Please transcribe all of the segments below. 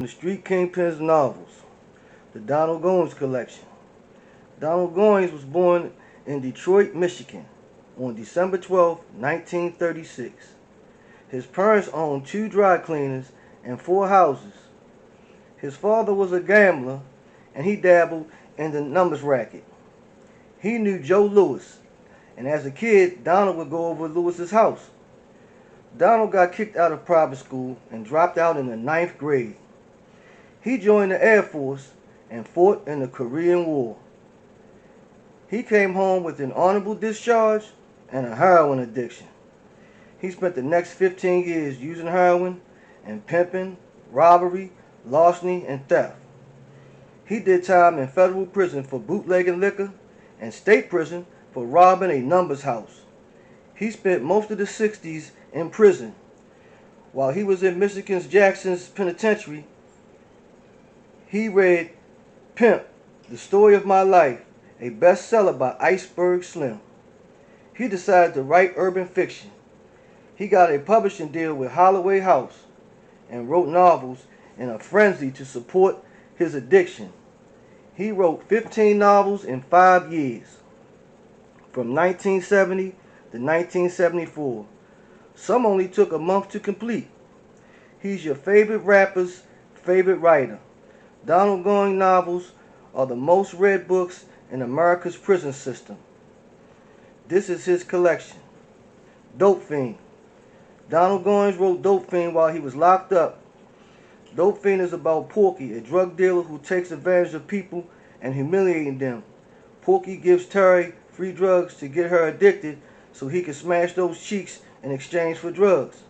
the Street Kingpin's novels, the Donald Goines Collection. Donald Goines was born in Detroit, Michigan on December 12, 1936. His parents owned 2 dry cleaners and 4 houses. His father was a gambler and he dabbled in the numbers racket. He knew Joe Louis, and as a kid, Donald would go over to Lewis's house. Donald got kicked out of private school and dropped out in the 9th grade. He joined the Air Force and fought in the Korean War. He came home with an honorable discharge and a heroin addiction. He spent the next 15 years using heroin and pimping, robbery, larceny, and theft. He did time in federal prison for bootlegging liquor and state prison for robbing a numbers house. He spent most of the 60s in prison. While he was in Michigan's Jackson's penitentiary, he read Pimp, The Story of My Life, a bestseller by Iceberg Slim. He decided to write urban fiction. He got a publishing deal with Holloway House and wrote novels in a frenzy to support his addiction. He wrote 15 novels in 5 years, from 1970 to 1974. Some only took a month to complete. He's your favorite rapper's favorite writer. Donald Goines novels are the most read books in America's prison system. This is his collection. Dope Fiend. Donald Goines wrote Dope Fiend while he was locked up. Dope Fiend is about Porky, a drug dealer who takes advantage of people and humiliating them. Porky gives Terry free drugs to get her addicted so he can smash those cheeks in exchange for drugs.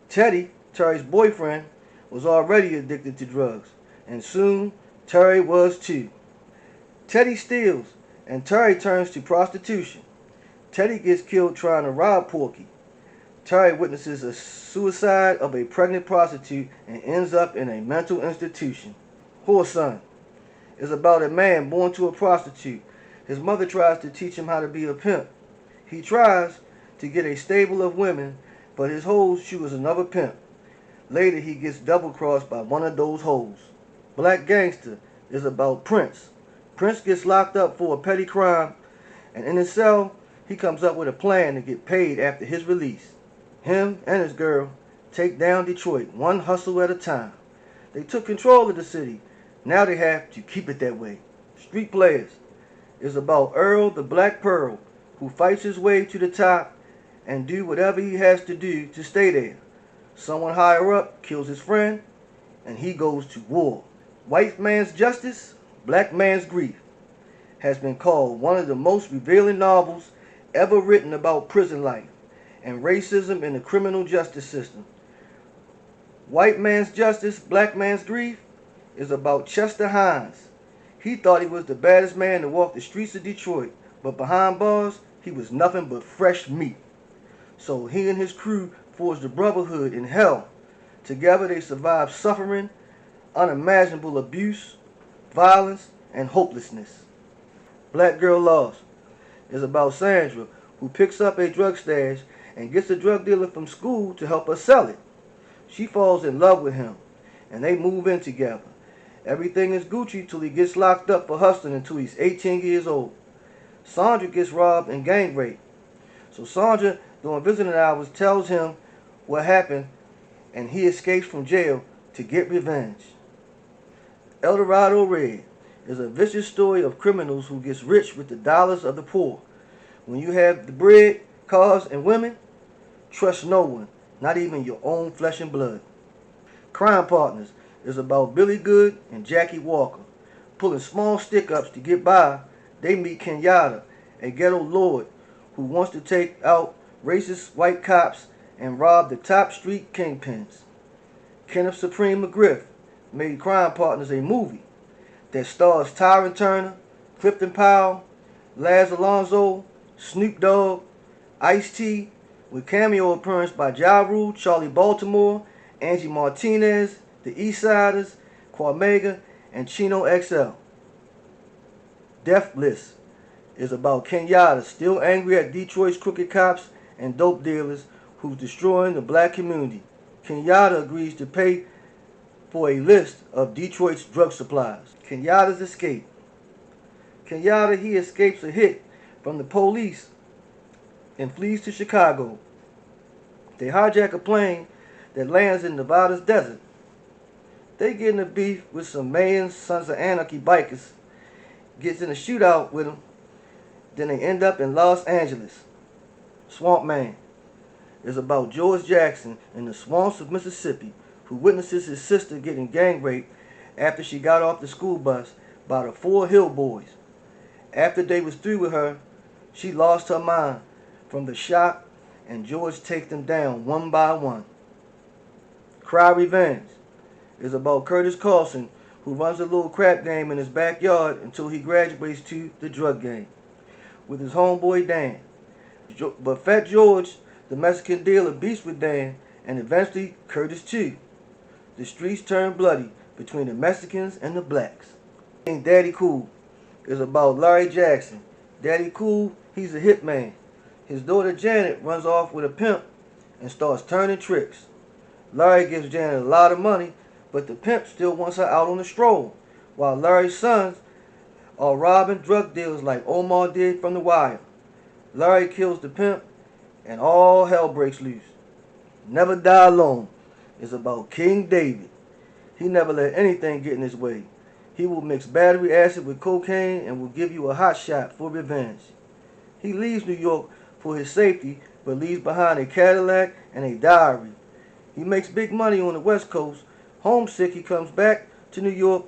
Teddy, Terry's boyfriend, was already addicted to drugs, and soon Terry was too. Teddy steals, and Terry turns to prostitution. Teddy gets killed trying to rob Porky. Terry witnesses a suicide of a pregnant prostitute and ends up in a mental institution. Whoreson is about a man born to a prostitute. His mother tries to teach him how to be a pimp. He tries to get a stable of women, but his hoes choose another pimp. Later he gets double-crossed by one of those hoes. Black Gangster is about Prince. Prince gets locked up for a petty crime, and in his cell he comes up with a plan to get paid after his release. Him and his girl take down Detroit one hustle at a time. They took control of the city. Now they have to keep it that way. Street Players is about Earl the Black Pearl, who fights his way to the top and do whatever he has to do to stay there. Someone higher up kills his friend and he goes to war. White Man's Justice, Black Man's Grief has been called one of the most revealing novels ever written about prison life and racism in the criminal justice system. White Man's Justice, Black Man's Grief is about Chester Hines. He thought he was the baddest man to walk the streets of Detroit, but behind bars, he was nothing but fresh meat. So he and his crew forged a brotherhood in hell. Together they survived suffering, unimaginable abuse, violence, and hopelessness. Black Girl Lost is about Sandra, who picks up a drug stash and gets a drug dealer from school to help her sell it. She falls in love with him, and they move in together. Everything is Gucci till he gets locked up for hustling until he's 18 years old. Sandra gets robbed and gang raped. So Sandra, during visiting hours, tells him what happened, and he escapes from jail to get revenge. El Dorado Red is a vicious story of criminals who gets rich with the dollars of the poor. When you have the bread, cars, and women, trust no one, not even your own flesh and blood. Crime Partners is about Billy Good and Jackie Walker. Pulling small stick-ups to get by, they meet Kenyatta, a ghetto lord who wants to take out racist white cops and rob the top street kingpins. Kenneth Supreme McGriff made Crime Partners a movie that stars Tyron Turner, Clifton Powell, Laz Alonso, Snoop Dogg, Ice-T, with cameo appearance by Ja Rule, Charlie Baltimore, Angie Martinez, the Eastsiders, Quamega, and Chino XL. Death Bliss is about Kenyatta, still angry at Detroit's crooked cops and dope dealers who's destroying the black community. Kenyatta agrees to pay for a list of Detroit's drug supplies. Kenyatta's escape. Kenyatta, he escapes a hit from the police and flees to Chicago. They hijack a plane that lands in Nevada's desert. They get in a beef with some Mayans, Sons of Anarchy bikers, gets in a shootout with them, then they end up in Los Angeles. Swamp Man is about George Jackson in the swamps of Mississippi, who witnesses his sister getting gang raped after she got off the school bus by the 4 Hill Boys. After they was through with her, she lost her mind from the shock, and George takes them down one by one. Cry Revenge is about Curtis Carlson, who runs a little crap game in his backyard until he graduates to the drug game with his homeboy Dan. But Fat George, the Mexican dealer, beefs with Dan, and eventually Curtis too. The streets turn bloody between the Mexicans and the blacks. Daddy Cool is about Larry Jackson. Daddy Cool, he's a hitman. His daughter Janet runs off with a pimp and starts turning tricks. Larry gives Janet a lot of money, but the pimp still wants her out on a stroll, while Larry's sons are robbing drug dealers like Omar did from The Wire. Larry kills the pimp, and all hell breaks loose. Never Die Alone is about King David. He never let anything get in his way. He will mix battery acid with cocaine and will give you a hot shot for revenge. He leaves New York for his safety, but leaves behind a Cadillac and a diary. He makes big money on the West Coast. Homesick, he comes back to New York,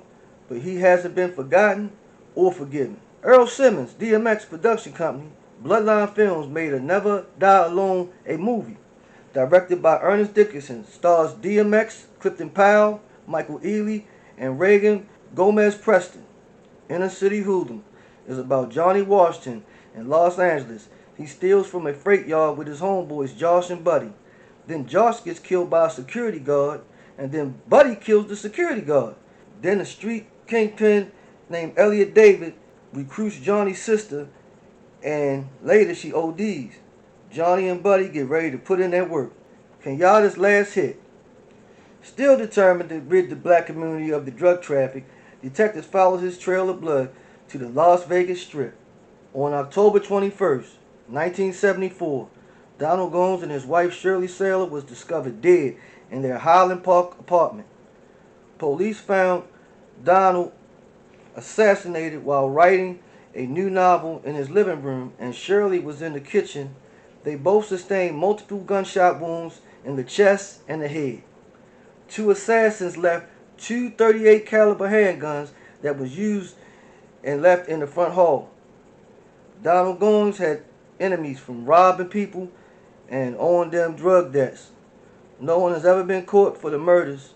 but he hasn't been forgotten or forgiven. Earl Simmons, DMX production company, Bloodline Films made a Never Die Alone, a movie. Directed by Ernest Dickinson, stars DMX, Clifton Powell, Michael Ealy, and Reagan Gomez Preston. Inner City Hoodlum is about Johnny Washington in Los Angeles. He steals from a freight yard with his homeboys Josh and Buddy. Then Josh gets killed by a security guard, and then Buddy kills the security guard. Then a street kingpin named Elliot David recruits Johnny's sister, and later she ODs. Johnny and Buddy get ready to put in their work. Kenyatta's last hit. Still determined to rid the black community of the drug traffic, detectives follow his trail of blood to the Las Vegas Strip. On October 21st, 1974, Donald Goines and his wife Shirley Saylor was discovered dead in their Highland Park apartment. Police found Donald assassinated while writing a new novel in his living room, and Shirley was in the kitchen. They both sustained multiple gunshot wounds in the chest and the head. 2 assassins left 2 .38 caliber handguns that was used and left in the front hall. Donald Goines had enemies from robbing people and owing them drug debts. No one has ever been caught for the murders.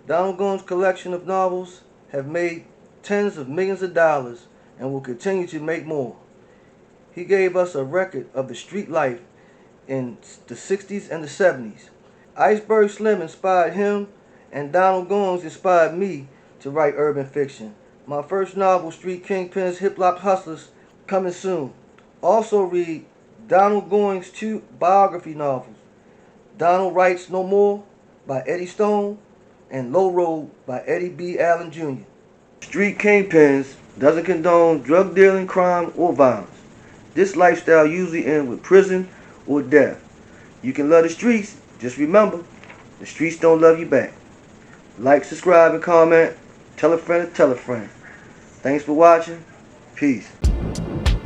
Donald Goines' collection of novels have made tens of millions of dollars and will continue to make more. He gave us a record of the street life in the 60s and the 70s. Iceberg Slim inspired him, and Donald Goines inspired me to write urban fiction. My first novel, Street Kingpins, Hip Hop Hustlers, coming soon. Also read Donald Goines' 2 biography novels, Donald Writes No More by Eddie Stone and Low Road by Eddie B. Allen Jr. Street Kingpins doesn't condone drug dealing, crime, or violence. This lifestyle usually ends with prison or death. You can love the streets, just remember, the streets don't love you back. Like, subscribe, and comment. Tell a friend to tell a friend. Thanks for watching. Peace.